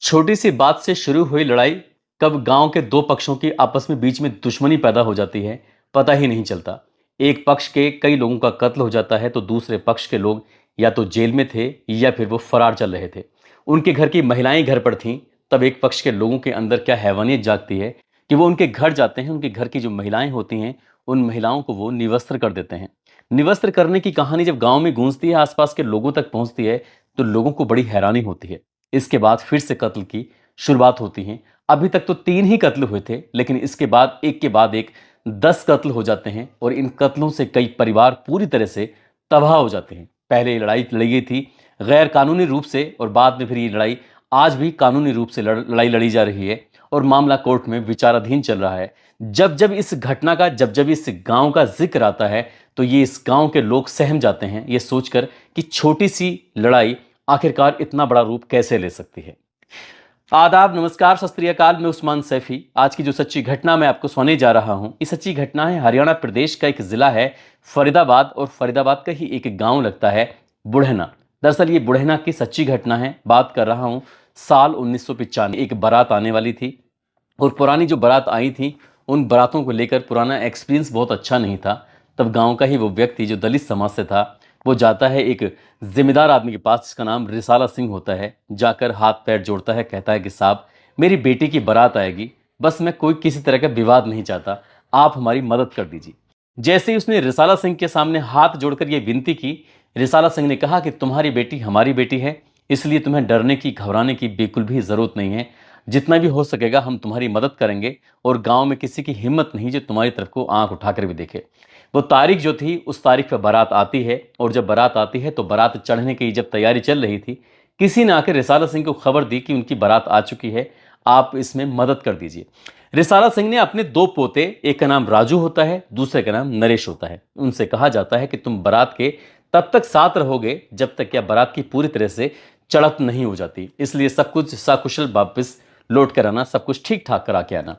छोटी सी बात से शुरू हुई लड़ाई कब गांव के दो पक्षों की आपस में बीच में दुश्मनी पैदा हो जाती है, पता ही नहीं चलता। एक पक्ष के कई लोगों का कत्ल हो जाता है तो दूसरे पक्ष के लोग या तो जेल में थे या फिर वो फरार चल रहे थे। उनके घर की महिलाएं घर पर थीं। तब एक पक्ष के लोगों के अंदर क्या हैवानियत जागती है कि वो उनके घर जाते हैं। उनके घर की जो महिलाएं होती हैं, उन महिलाओं को वो निवस्त्र कर देते हैं। निवस्त्र करने की कहानी जब गांव में गूंजती है, आसपास के लोगों तक पहुंचती है, तो लोगों को बड़ी हैरानी होती है। इसके बाद फिर से कत्ल की शुरुआत होती है। अभी तक तो 3 ही कत्ल हुए थे, लेकिन इसके बाद एक के बाद एक 10 कत्ल हो जाते हैं और इन कत्लों से कई परिवार पूरी तरह से तबाह हो जाते हैं। पहले ये लड़ाई लड़ी गई थी गैर कानूनी रूप से और बाद में फिर ये लड़ाई आज भी कानूनी रूप से लड़ाई लड़ी जा रही है और मामला कोर्ट में विचाराधीन चल रहा है। जब जब इस गांव का जिक्र आता है तो ये इस गांव के लोग सहम जाते हैं, ये सोचकर कि छोटी सी लड़ाई आखिरकार इतना बड़ा रूप कैसे ले सकती है। आदाब, नमस्कार, सत श्री अकाल। मैं उस्मान सैफी। आज की जो सच्ची घटना मैं आपको सुनाने जा रहा हूं, ये सच्ची घटना है हरियाणा प्रदेश का एक जिला है फरीदाबाद, और फरीदाबाद का ही एक गांव लगता है बुढ़ना। दरअसल ये बुढ़ना की सच्ची घटना है। बात कर रहा हूं साल 1995। एक बारात आने वाली थी और पुरानी जो बारात आई थी, उन बारातों को लेकर पुराना एक्सपीरियंस बहुत अच्छा नहीं था। तब गांव का ही वो व्यक्ति जो दलित समाज से था, वो जाता है एक जिम्मेदार आदमी के पास, जिसका नाम रिसाला सिंह होता है। जाकर हाथ पैर जोड़ता है, कहता है कि साहब, मेरी बेटी की बारात आएगी, बस मैं कोई किसी तरह का विवाद नहीं चाहता, आप हमारी मदद कर दीजिए। जैसे ही उसने रिसाला सिंह के सामने हाथ जोड़कर ये विनती की, रिसाला सिंह ने कहा कि तुम्हारी बेटी हमारी बेटी है, इसलिए तुम्हें डरने की घबराने की बिल्कुल भी जरूरत नहीं है। जितना भी हो सकेगा हम तुम्हारी मदद करेंगे, और गांव में किसी की हिम्मत नहीं जो तुम्हारी तरफ को आंख उठाकर भी देखे। वो तारीख जो थी, उस तारीख पर बारात आती है, और जब बारात आती है तो बारात चढ़ने की जब तैयारी चल रही थी, किसी ने आकर रिसाला सिंह को खबर दी कि उनकी बारात आ चुकी है, आप इसमें मदद कर दीजिए। रिसाला सिंह ने अपने 2 पोते, एक का नाम राजू होता है, दूसरे का नाम नरेश होता है, उनसे कहा जाता है कि तुम बारात के तब तक साथ रहोगे जब तक क्या बारात की पूरी तरह से चढ़त नहीं हो जाती, इसलिए सब कुछ सकुशल वापस लौट कर आना, सब कुछ ठीक ठाक करा के आना।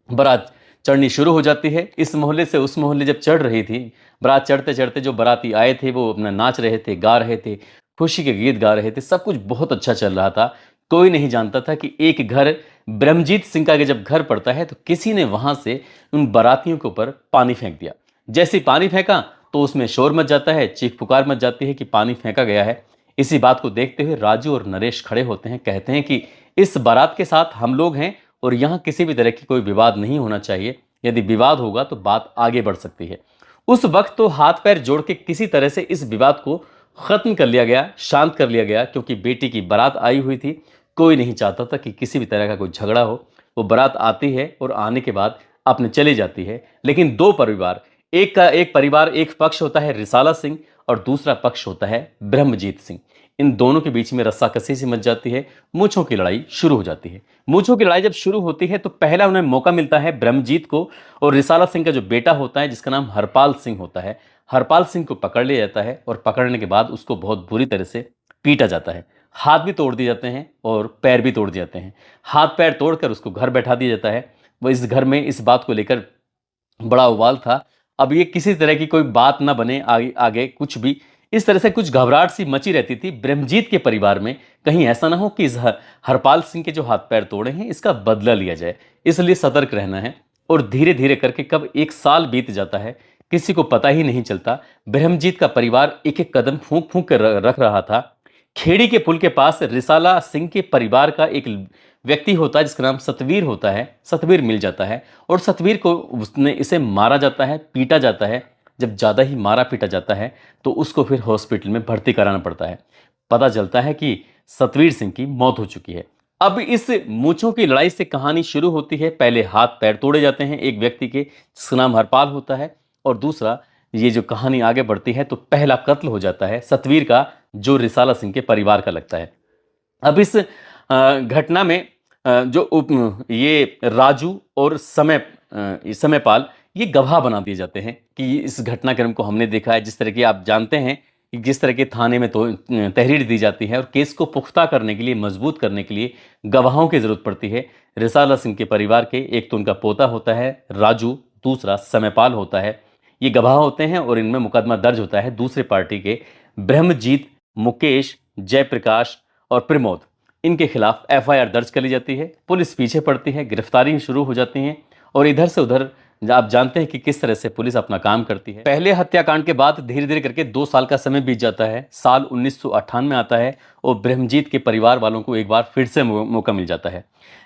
बारात चढ़नी शुरू हो जाती है। इस मोहल्ले से उस मोहल्ले जब चढ़ रही थी बारात, चढ़ते चढ़ते जो बाराती आए थे वो अपना नाच रहे थे, गा रहे थे, खुशी के गीत गा रहे थे, सब कुछ बहुत अच्छा चल रहा था। कोई नहीं जानता था कि एक घर ब्रह्मजीत सिंह का जब घर पड़ता है तो किसी ने वहां से उन बारातियों के ऊपर पानी फेंक दिया। जैसे ही पानी फेंका तो उसमें शोर मच जाता है, चीख पुकार मच जाती है कि पानी फेंका गया है। इसी बात को देखते हुए राजू और नरेश खड़े होते हैं, कहते हैं कि इस बारात के साथ हम लोग हैं और यहाँ किसी भी तरह की कोई विवाद नहीं होना चाहिए। यदि विवाद होगा तो बात आगे बढ़ सकती है। उस वक्त तो हाथ पैर जोड़ के किसी तरह से इस विवाद को खत्म कर लिया गया, शांत कर लिया गया, क्योंकि बेटी की बारात आई हुई थी। कोई नहीं चाहता था कि किसी भी तरह का कोई झगड़ा हो। वो बारात आती है और आने के बाद अपने चली जाती है। लेकिन 2 परिवार, एक परिवार, एक पक्ष होता है रिसाला सिंह और दूसरा पक्ष होता है ब्रह्मजीत सिंह। इन दोनों के बीच में रस्साकसी सी मच जाती है, मूंछों की लड़ाई शुरू हो जाती है। मूंछों की लड़ाई जब शुरू होती है तो पहला उन्हें मौका मिलता है ब्रह्मजीत को, और रिसाला सिंह का जो बेटा होता है, जिसका नाम हरपाल सिंह होता है, हरपाल सिंह को पकड़ लिया जाता है और पकड़ने के बाद उसको बहुत बुरी तरह से पीटा जाता है। हाथ भी तोड़ दिए जाते हैं और पैर भी तोड़ दिए जाते हैं। हाथ पैर तोड़कर उसको घर बैठा दिया जाता है। वो इस घर में इस बात को लेकर बड़ा उबाल था। अब ये किसी तरह की कोई बात ना बने आगे आगे कुछ भी, इस तरह से कुछ घबराहट सी मची रहती थी ब्रह्मजीत के परिवार में। कहीं ऐसा ना हो कि इस हरपाल सिंह के जो हाथ पैर तोड़े हैं इसका बदला लिया जाए, इसलिए सतर्क रहना है। और धीरे धीरे करके कब 1 साल बीत जाता है, किसी को पता ही नहीं चलता। ब्रह्मजीत का परिवार एक एक कदम फूंक फूंक कर रख रहा था। खेड़ी के पुल के पास रिसाला सिंह के परिवार का एक व्यक्ति होता है, जिसका नाम सतवीर होता है। सतवीर मिल जाता है और सतवीर को उसने इसे मारा जाता है, पीटा जाता है। जब ज़्यादा ही मारा पीटा जाता है तो उसको फिर हॉस्पिटल में भर्ती कराना पड़ता है। पता चलता है कि सतवीर सिंह की मौत हो चुकी है। अब इस मूंछों की लड़ाई से कहानी शुरू होती है। पहले हाथ पैर तोड़े जाते हैं एक व्यक्ति के, जिसका नाम हरपाल होता है, और दूसरा, ये जो कहानी आगे बढ़ती है तो पहला कत्ल हो जाता है सतवीर का, जो रिसाला सिंह के परिवार का लगता है। अब इस घटना में ये राजू और समयपाल ये गवाह बना दिए जाते हैं कि इस घटनाक्रम को हमने देखा है। जिस तरह की आप जानते हैं कि जिस तरह के थाने में तो तहरीर दी जाती है और केस को पुख्ता करने के लिए, मजबूत करने के लिए गवाहों की जरूरत पड़ती है। रिसाला सिंह के परिवार के एक तो उनका पोता होता है राजू, दूसरा समयपाल होता है। ये गवाह होते हैं और इनमें मुकदमा दर्ज होता है दूसरे पार्टी के ब्रह्मजीत, मुकेश, जयप्रकाश और प्रमोद। इनके खिलाफ एफआईआर दर्ज कर ली जाती है। पुलिस पीछे पड़ती है, गिरफ्तारी शुरू हो जाती है और इधर से उधर आप जानते हैं कि किस तरह से पुलिस अपना काम करती है। पहले हत्याकांड के बाद धीरे धीरे करके 2 साल का समय बीत जाता है। साल 1998 आता है और ब्रह्मजीत के परिवार वालों को एक बार फिर से मौका मिल जाता है।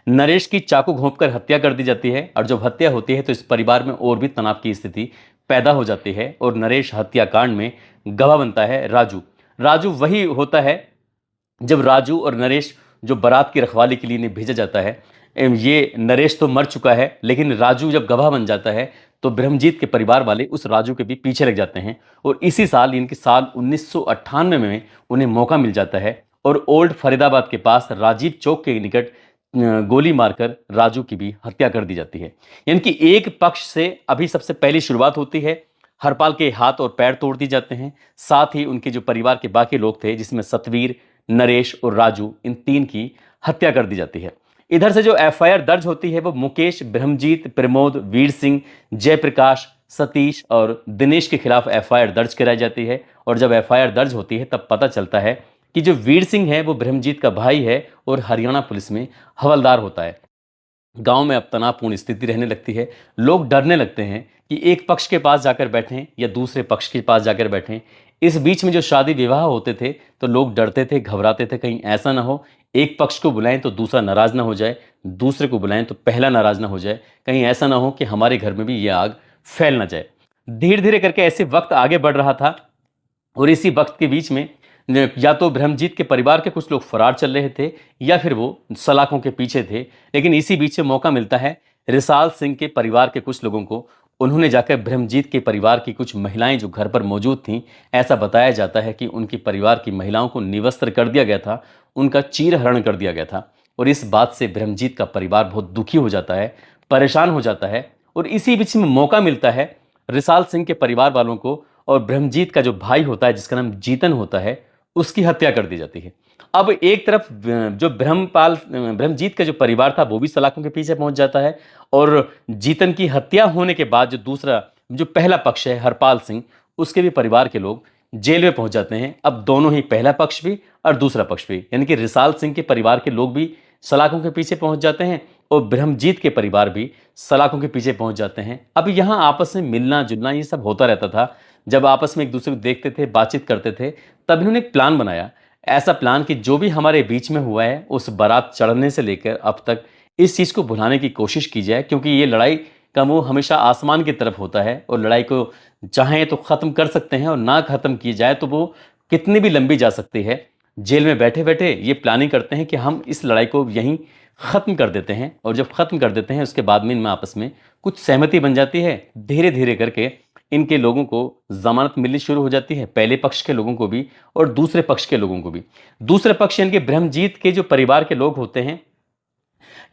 नरेश की चाकू घोंपकर हत्या कर दी जाती है और जब हत्या होती है तो इस परिवार में और भी तनाव की स्थिति पैदा हो जाती है और नरेश हत्याकांड में गवाह बनता है राजू। राजू वही होता है जब राजू और नरेश जो बारात की रखवाली के लिए इन्हें भेजा जाता है। ये नरेश तो मर चुका है, लेकिन राजू जब गवाह बन जाता है तो ब्रह्मजीत के परिवार वाले उस राजू के भी पीछे लग जाते हैं और इसी साल इनके साल 1998 में उन्हें मौका मिल जाता है और ओल्ड फरीदाबाद के पास राजीव चौक के निकट गोली मारकर राजू की भी हत्या कर दी जाती है। यानी कि एक पक्ष से अभी सबसे पहली शुरुआत होती है, हरपाल के हाथ और पैर तोड़ दिए जाते हैं, साथ ही उनके जो परिवार के बाकी लोग थे जिसमें सतवीर, नरेश और राजू, इन 3 की हत्या कर दी जाती है। इधर से जो एफआईआर दर्ज होती है वो मुकेश, ब्रह्मजीत, प्रमोद, वीर सिंह, जयप्रकाश, सतीश और दिनेश के खिलाफ एफआईआर दर्ज कराई जाती है और जब एफआईआर दर्ज होती है तब पता चलता है कि जो वीर सिंह है वो ब्रह्मजीत का भाई है और हरियाणा पुलिस में हवलदार होता है। गांव में अब तनावपूर्ण स्थिति रहने लगती है। लोग डरने लगते हैं कि एक पक्ष के पास जाकर बैठें या दूसरे पक्ष के पास जाकर बैठें। इस बीच में जो शादी विवाह होते थे तो लोग डरते थे, घबराते थे, कहीं ऐसा ना हो एक पक्ष को बुलाएं तो दूसरा नाराज ना हो जाए, दूसरे को बुलाएं तो पहला नाराज ना हो जाए, कहीं ऐसा ना हो कि हमारे घर में भी ये आग फैल ना जाए। धीरे धीरे करके ऐसे वक्त आगे बढ़ रहा था और इसी वक्त के बीच में या तो ब्रह्मजीत के परिवार के कुछ लोग फरार चल रहे थे या फिर वो सलाखों के पीछे थे, लेकिन इसी बीच में मौका मिलता है रिसाल सिंह के परिवार के कुछ लोगों को। उन्होंने जाकर ब्रह्मजीत के परिवार की कुछ महिलाएं जो घर पर मौजूद थीं, ऐसा बताया जाता है कि उनके परिवार की महिलाओं को निवस्त्र कर दिया गया था, उनका चीरहरण कर दिया गया था और इस बात से ब्रह्मजीत का परिवार बहुत दुखी हो जाता है, परेशान हो जाता है और इसी बीच में मौका मिलता है रिसाल सिंह के परिवार वालों को और ब्रह्मजीत का जो भाई होता है जिसका नाम जीतन होता है उसकी हत्या कर दी जाती है। अब एक तरफ जो ब्रह्मजीत का जो परिवार था वो भी सलाखों के पीछे पहुंच जाता है और जीतन की हत्या होने के बाद जो दूसरा जो पहला पक्ष है हरपाल सिंह, उसके भी परिवार के लोग जेल में पहुंच जाते हैं। अब दोनों ही, पहला पक्ष भी और दूसरा पक्ष भी, यानी कि रिसाल सिंह के परिवार के लोग भी सलाखों के पीछे पहुंच जाते हैं और ब्रह्मजीत के परिवार भी सलाखों के पीछे पहुंच जाते हैं। अब यहां आपस में मिलना जुलना ये सब होता रहता था। जब आपस में एक दूसरे को देखते थे, बातचीत करते थे, तब इन्होंने एक प्लान बनाया, ऐसा प्लान कि जो भी हमारे बीच में हुआ है उस बारात चढ़ने से लेकर अब तक इस चीज को भुलाने की कोशिश की जाए, क्योंकि ये लड़ाई का मुंह हमेशा आसमान की तरफ होता है और लड़ाई को चाहें तो खत्म कर सकते हैं और ना खत्म की जाए तो वो कितनी भी लंबी जा सकती है। जेल में बैठे बैठे ये प्लानिंग करते हैं कि हम इस लड़ाई को यहीं खत्म कर देते हैं और जब खत्म कर देते हैं उसके बाद में इनमें आपस में कुछ सहमति बन जाती है। धीरे धीरे करके इनके लोगों को जमानत मिलनी शुरू हो जाती है, पहले पक्ष के लोगों को भी और दूसरे पक्ष के लोगों को भी। दूसरे पक्ष इनके ब्रह्मजीत के जो परिवार के लोग होते हैं,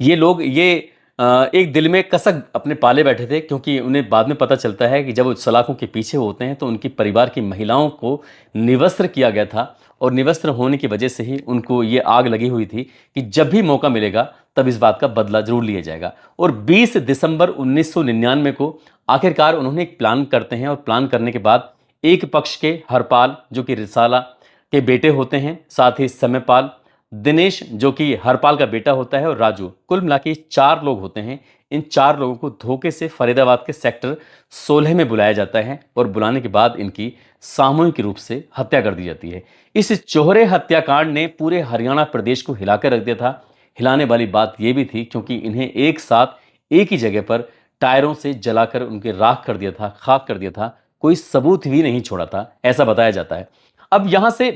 ये लोग एक दिल में कसक अपने पाले बैठे थे, क्योंकि उन्हें बाद में पता चलता है कि जब वो सलाखों के पीछे होते हैं तो उनकी परिवार की महिलाओं को निवस्त्र किया गया था और निवस्त्र होने की वजह से ही उनको ये आग लगी हुई थी कि जब भी मौका मिलेगा तब इस बात का बदला जरूर लिया जाएगा। और 20 दिसंबर 1999 को आखिरकार उन्होंने एक प्लान करते हैं और प्लान करने के बाद एक पक्ष के हरपाल जो कि रिसाला के बेटे होते हैं, साथ ही समयपाल, दिनेश जो कि हरपाल का बेटा होता है और राजू, कुल मिला के 4 लोग होते हैं। इन 4 लोगों को धोखे से फरीदाबाद के सेक्टर 16 में बुलाया जाता है और बुलाने के बाद इनकी सामूहिक रूप से हत्या कर दी जाती है। इस चौहरे हत्याकांड ने पूरे हरियाणा प्रदेश को हिलाकर रख दिया था। हिलाने वाली बात यह भी थी क्योंकि इन्हें एक साथ एक ही जगह पर टायरों से जलाकर उनके राख कर दिया था, खाक कर दिया था, कोई सबूत भी नहीं छोड़ा था, ऐसा बताया जाता है। अब यहां से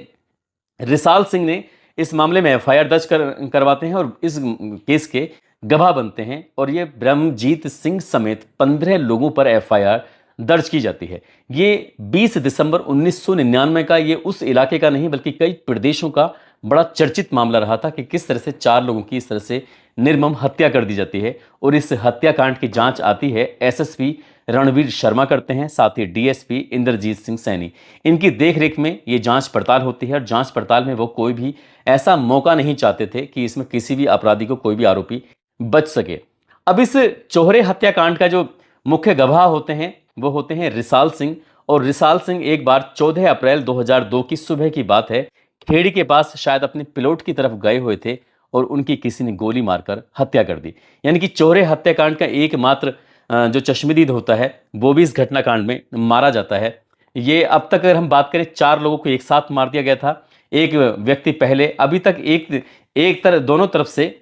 रिसाल सिंह ने इस मामले में एफआईआर दर्ज करवाते हैं और इस केस के गवाह बनते हैं और ये ब्रह्मजीत सिंह समेत 15 लोगों पर एफआईआर दर्ज की जाती है। ये 20 दिसंबर 1999 का ये उस इलाके का नहीं बल्कि कई प्रदेशों का बड़ा चर्चित मामला रहा था कि किस तरह से 4 लोगों की इस तरह से निर्मम हत्या कर दी जाती है। और इस हत्याकांड की जांच आती है एसएसपी रणवीर शर्मा करते हैं, साथ ही डीएसपी इंद्रजीत सिंह सैनी। इनकी देखरेख में ये जांच पड़ताल होती है और जांच पड़ताल में वो कोई भी ऐसा मौका नहीं चाहते थे कि इसमें किसी भी अपराधी को, कोई भी आरोपी बच सके। अब इस चौहरे हत्याकांड का जो मुख्य गवाह होते हैं वो होते हैं रिसाल सिंह। और रिसाल सिंह एक बार 14 अप्रैल 2002 की सुबह की बात है, खेड़ी के पास शायद अपने पिलोट की तरफ गए हुए थे और उनकी किसी ने गोली मारकर हत्या कर दी। यानी कि चौरे हत्याकांड का एकमात्र जो चश्मदीद होता है वो भी इस घटनाकांड में मारा जाता है। ये अब तक अगर हम बात करें 4 लोगों को एक साथ मार दिया गया था। एक व्यक्ति पहले, अभी तक एक एक तरफ, दोनों तरफ से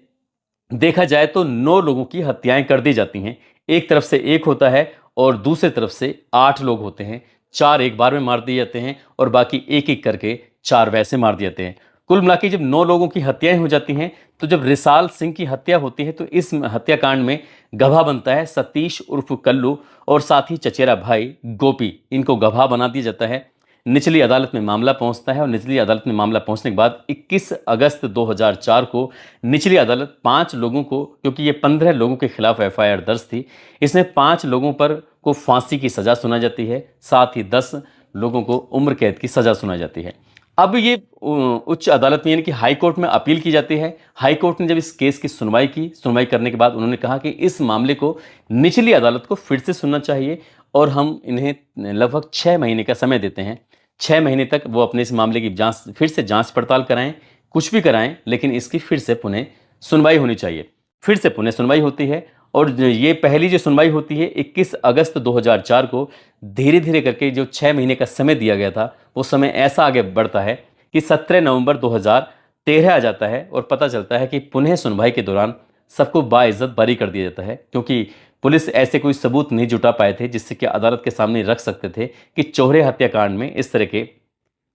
देखा जाए तो 9 लोगों की हत्याएं कर दी जाती हैं। एक तरफ से एक होता है और दूसरी तरफ से 8 लोग होते हैं। 4 एक बार में मार दिए जाते हैं और बाकी एक एक करके 4 वैसे मार दिए जाते हैं। कुल मिला के जब 9 लोगों की हत्याएं हो जाती हैं, तो जब रिसाल सिंह की हत्या होती है तो इस हत्याकांड में गवाह बनता है सतीश उर्फ कल्लू और साथ ही चचेरा भाई गोपी। इनको गवाह बना दिया जाता है। निचली अदालत में मामला पहुंचता है और निचली अदालत में मामला पहुंचने के बाद 21 अगस्त 2004 को निचली अदालत 5 लोगों को, क्योंकि ये 15 लोगों के खिलाफ एफआईआर दर्ज थी, इसमें 5 लोगों पर को फांसी की सजा सुनाई जाती है, साथ ही 10 लोगों को उम्र कैद की सजा सुनाई जाती है। अब ये उच्च अदालत में यानी कि हाई कोर्ट में अपील की जाती है। हाई कोर्ट ने जब इस केस की सुनवाई करने के बाद उन्होंने कहा कि इस मामले को निचली अदालत को फिर से सुनना चाहिए और हम इन्हें लगभग 6 महीने का समय देते हैं। 6 महीने तक वो अपने इस मामले की फिर से जांच पड़ताल कराएं, कुछ भी कराएं, लेकिन इसकी फिर से पुनः सुनवाई होनी चाहिए। फिर से पुनः सुनवाई होती है और ये पहली जो सुनवाई होती है 21 अगस्त 2004 को, धीरे धीरे करके जो 6 महीने का समय दिया गया था वो समय ऐसा आगे बढ़ता है कि 17 नवंबर 2013 आ जाता है और पता चलता है कि पुनः सुनवाई के दौरान सबको बाइज्जत बरी कर दिया जाता है, क्योंकि पुलिस ऐसे कोई सबूत नहीं जुटा पाए थे जिससे कि अदालत के सामने रख सकते थे कि चौहरे हत्याकांड में इस तरह के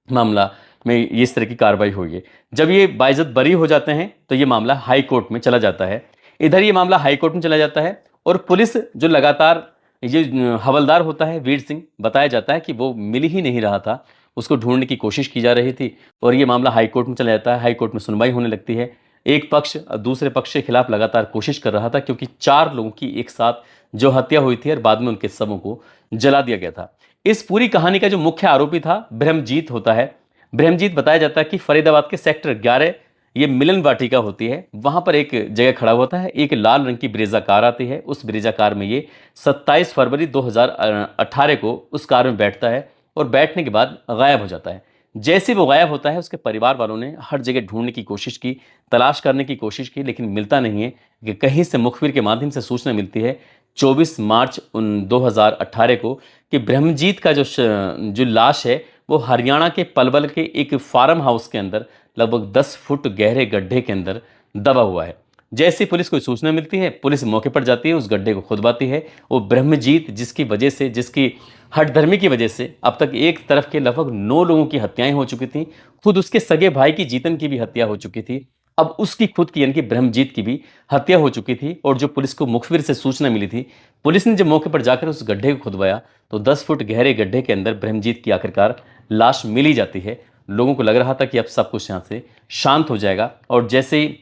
मामला में इस तरह की कार्रवाई हुई है। जब ये बाइज्जत बरी हो जाते हैं तो ये मामला हाई कोर्ट में चला जाता है। इधर ये मामला हाई कोर्ट में चला जाता है और पुलिस जो लगातार, ये हवलदार होता है वीर सिंह, बताया जाता है कि वो मिल ही नहीं रहा था, उसको ढूंढने की कोशिश की जा रही थी और ये मामला हाई कोर्ट में चला जाता है। हाई कोर्ट में सुनवाई होने लगती है। एक पक्ष दूसरे पक्ष के खिलाफ लगातार कोशिश कर रहा था, क्योंकि 4 लोगों की एक साथ जो हत्या हुई थी और बाद में उनके शवों को जला दिया गया था। इस पूरी कहानी का जो मुख्य आरोपी था ब्रह्मजीत होता है। ब्रह्मजीत बताया जाता है कि फरीदाबाद के सेक्टर 11, ये मिलन वाटिका होती है, वहां पर एक जगह खड़ा होता है। एक लाल रंग की ब्रेजा कार आती है। उस ब्रेजा कार में ये 27 फरवरी 2018 को उस कार में बैठता है और बैठने के बाद गायब हो जाता है। जैसे वो गायब होता है, उसके परिवार वालों ने हर जगह ढूंढने की कोशिश की, तलाश करने की कोशिश की, लेकिन मिलता नहीं है। कि कहीं से मुखबिर के माध्यम से सूचना मिलती है 24 मार्च 2018 को कि ब्रह्मजीत का जो लाश है वो हरियाणा के पलवल के एक फार्म हाउस के अंदर लगभग 10 फुट गहरे गड्ढे के अंदर दबा हुआ है। जैसे पुलिस को सूचना मिलती है, पुलिस मौके पर जाती है, उस गड्ढे को खुदवाती है। वो ब्रह्मजीत जिसकी वजह से, जिसकी हठधर्मी की वजह से अब तक एक तरफ के लगभग 9 लोगों की हत्याएं हो चुकी थी, खुद उसके सगे भाई की जीतन की भी हत्या हो चुकी थी, अब उसकी खुद की यानी कि ब्रह्मजीत की भी हत्या हो चुकी थी। और जो पुलिस को मुखबिर से सूचना मिली थी, पुलिस ने जब मौके पर जाकर उस गड्ढे को खुदवाया तो 10 फुट गहरे गड्ढे के अंदर ब्रह्मजीत की आखिरकार लाश मिली जाती है। लोगों को लग रहा था कि अब सब कुछ यहाँ से शांत हो जाएगा। और जैसे ही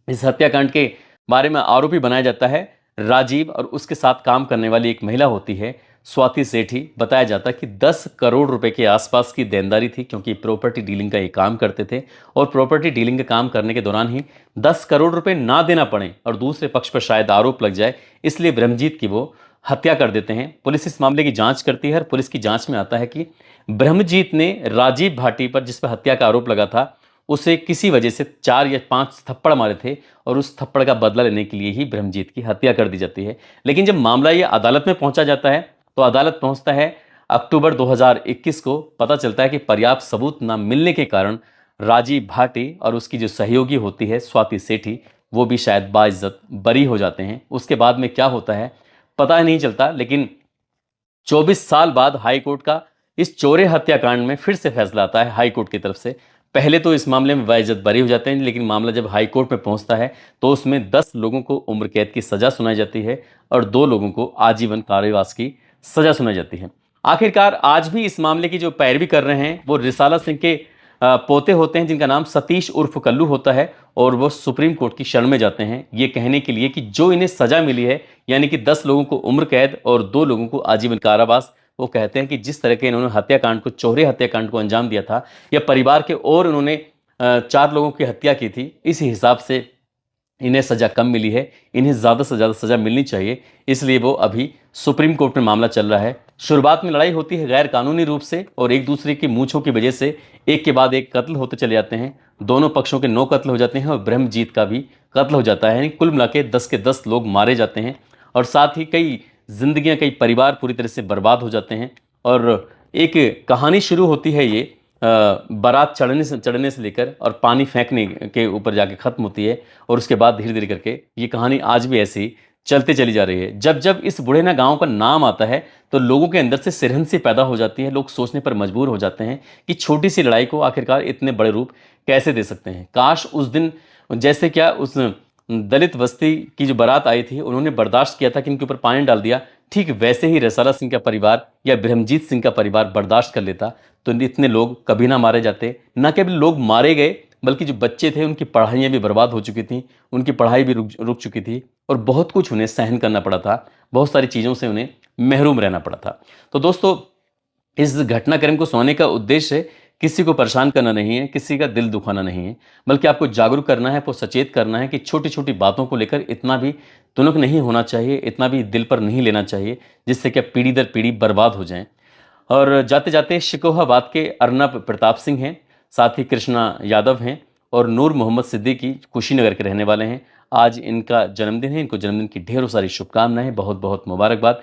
इस हत्याकांड के बारे में आरोपी बनाया जाता है राजीव, और उसके साथ काम करने वाली एक महिला होती है स्वाति सेठी, बताया जाता है कि 10 करोड़ रुपए के आसपास की देनदारी थी, क्योंकि प्रॉपर्टी डीलिंग का ये काम करते थे और प्रॉपर्टी डीलिंग का काम करने के दौरान ही 10 करोड़ रुपए ना देना पड़े और दूसरे पक्ष पर शायद आरोप लग जाए, इसलिए ब्रह्मजीत की वो हत्या कर देते हैं। पुलिस इस मामले की जांच करती है और पुलिस की जांच में आता है कि ब्रह्मजीत ने राजीव भाटी पर, जिस पर हत्या का आरोप लगा था, उसे किसी वजह से 4 या 5 थप्पड़ मारे थे और उस थप्पड़ का बदला लेने के लिए ही ब्रह्मजीत की हत्या कर दी जाती है। लेकिन जब मामला ये अदालत में पहुंचा जाता है तो अदालत पहुंचता है अक्टूबर 2021 को, पता चलता है कि पर्याप्त सबूत न मिलने के कारण राजीव भाटी और उसकी जो सहयोगी होती है स्वाति सेठी, वो भी शायद बाइज्जत बरी हो जाते हैं। उसके बाद में क्या होता है पता नहीं चलता, लेकिन 24 साल बाद हाई कोर्ट का इस चौरे हत्याकांड में फिर से फैसला आता है हाई कोर्ट की तरफ से। पहले तो इस मामले में बाइज्जत बरी हो जाते हैं, लेकिन मामला जब हाई कोर्ट में पहुंचता है तो उसमें 10 लोगों को उम्र कैद की सजा सुनाई जाती है और 2 लोगों को आजीवन कारावास की सजा सुनाई जाती है। आखिरकार आज भी इस मामले की जो पैरवी कर रहे हैं वो रिसाला सिंह के पोते होते हैं, जिनका नाम सतीश उर्फ कल्लू होता है, और वो सुप्रीम कोर्ट की शरण में जाते हैं ये कहने के लिए कि जो इन्हें सजा मिली है, यानी कि 10 लोगों को उम्र कैद और 2 लोगों को आजीवन कारावास, वो कहते हैं कि जिस तरह के इन्होंने हत्याकांड को, चौहरे हत्याकांड को अंजाम दिया था, या परिवार के और उन्होंने 4 लोगों की हत्या की थी, इस हिसाब से इन्हें सज़ा कम मिली है, इन्हें ज़्यादा से ज़्यादा सज़ा मिलनी चाहिए, इसलिए वो अभी सुप्रीम कोर्ट में मामला चल रहा है। शुरुआत में लड़ाई होती है गैर कानूनी रूप से और एक दूसरे की मूंछों की वजह से एक के बाद एक कत्ल होते चले जाते हैं। दोनों पक्षों के 9 कत्ल हो जाते हैं और ब्रह्मजीत का भी कत्ल हो जाता है, यानी कुल मिला के 10 लोग मारे जाते हैं और साथ ही कई जिंदगियां, कई परिवार पूरी तरह से बर्बाद हो जाते हैं। और एक कहानी शुरू होती है ये बारात चढ़ने से लेकर और पानी फेंकने के ऊपर जाके खत्म होती है और उसके बाद धीरे धीरे करके ये कहानी आज भी ऐसी ही चलते चली जा रही है। जब जब इस बुढ़ेना गांव का नाम आता है तो लोगों के अंदर से सिरहंसी पैदा हो जाती है। लोग सोचने पर मजबूर हो जाते हैं कि छोटी सी लड़ाई को आखिरकार इतने बड़े रूप कैसे दे सकते हैं। काश उस दिन, जैसे क्या उस दलित बस्ती की जो बारात आई थी, उन्होंने बर्दाश्त किया था कि इनके ऊपर पानी डाल दिया, ठीक वैसे ही रसाला सिंह का परिवार या ब्रह्मजीत सिंह का परिवार बर्दाश्त कर लेता तो इतने लोग कभी ना मारे जाते। न केवल लोग मारे गए बल्कि जो बच्चे थे उनकी पढ़ाइयाँ भी बर्बाद हो चुकी थी, उनकी पढ़ाई भी रुक चुकी थी और बहुत कुछ उन्हें सहन करना पड़ा था, बहुत सारी चीज़ों से उन्हें महरूम रहना पड़ा था। तो दोस्तों, इस घटनाक्रम को सुनाने का उद्देश्य किसी को परेशान करना नहीं है, किसी का दिल दुखाना नहीं है, बल्कि आपको जागरूक करना है, आपको सचेत करना है कि छोटी छोटी बातों को लेकर इतना भी तुनक नहीं होना चाहिए, इतना भी दिल पर नहीं लेना चाहिए जिससे कि पीढ़ी दर पीढ़ी बर्बाद हो जाएं। और जाते जाते शिकोहाबाद के अर्नब प्रताप सिंह हैं, साथ ही कृष्णा यादव हैं और नूर मोहम्मद सिद्दीकी कुशीनगर के रहने वाले हैं। आज इनका जन्मदिन है, इनको जन्मदिन की ढेरों सारी शुभकामनाएं, बहुत बहुत मुबारकबाद।